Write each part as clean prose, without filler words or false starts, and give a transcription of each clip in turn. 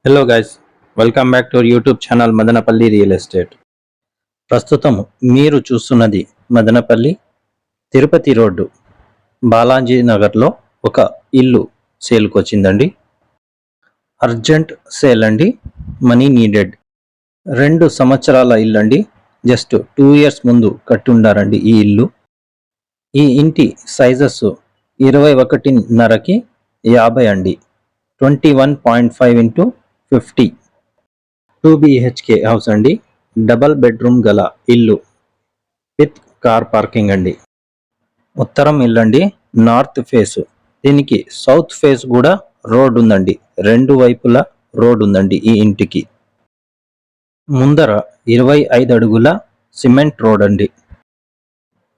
Hello guys, welcome back to YouTube channel Madanapalle real estate. ప్రస్తుతం మీరు చూస్తున్నది మదనపల్లి తిరుపతి రోడ్డు బాలాజీ నగర్లో ఒక ఇల్లు సేల్కి వచ్చిందండి. అర్జెంట్ సేల్ అండి, మనీ నీడెడ్. 2 సంవత్సరాల ఇల్లు అండి, జస్ట్ 2 ఇయర్స్ ముందు కట్టుండారండి ఈ ఇల్లు. ఈ ఇంటి సైజెస్ 21.5కి 50 అండి, 21.5 ఇంటూ 50. 2 BHK హౌస్ అండి, డబల్ బెడ్రూమ్ గల ఇల్లు విత్ కార్ పార్కింగ్ అండి. ఉత్తరం ఇల్లు అండి, నార్త్ ఫేస్. దీనికి సౌత్ ఫేస్ కూడా రోడ్ ఉందండి, 2 వైపులా రోడ్ ఉందండి ఈ ఇంటికి. ముందర 25 అడుగుల సిమెంట్ రోడ్ అండి.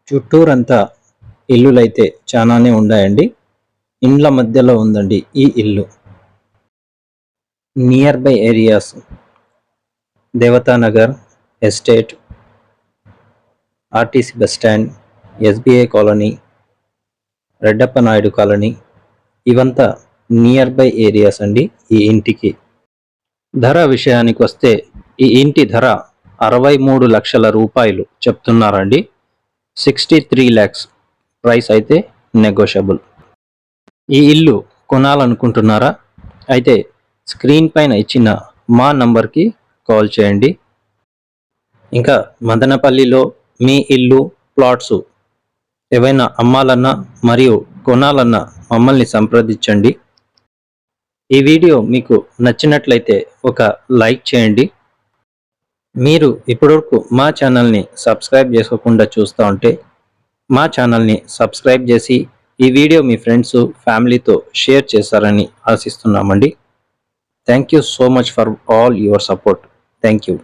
చుట్టూరంతా ఇల్లులైతే చాలానే ఉన్నాయండి. ఇండ్ల మధ్యలో ఉందండి ఈ ఇల్లు. Nearby areas Devatanagar estate, RTC bus stand, SBI colony, Reddappa Naidu colony, ఇవంతా నియర్ బై ఏరియాస్ అండి ఈ ఇంటికి. ధర విషయానికి వస్తే ఈ ఇంటి ధర 63 లక్షల రూపాయలు చెప్తున్నారండి. 63 lakhs ప్రైస్ అయితే నెగోషియబుల్. ఈ ఇల్లు కొనాలనుకుంటున్నారా? అయితే స్క్రీన్ పైన ఇచ్చిన మా నంబర్కి కాల్ చేయండి. ఇంకా మదనపల్లిలో మీ ఇల్లు, ప్లాట్స్ ఏవైనా అమ్మాలన్నా మరియు కొనాలన్నా మమ్మల్ని సంప్రదించండి. ఈ వీడియో మీకు నచ్చినట్లయితే ఒక లైక్ చేయండి. మీరు ఇప్పటివరకు మా ఛానల్ని సబ్స్క్రైబ్ చేసుకోకుండా చూస్తూ ఉంటే మా ఛానల్ని సబ్స్క్రైబ్ చేసి ఈ వీడియో మీ ఫ్రెండ్స్, ఫ్యామిలీతో షేర్ చేస్తారని ఆశిస్తున్నామండి. Thank you so much for all your support. Thank you.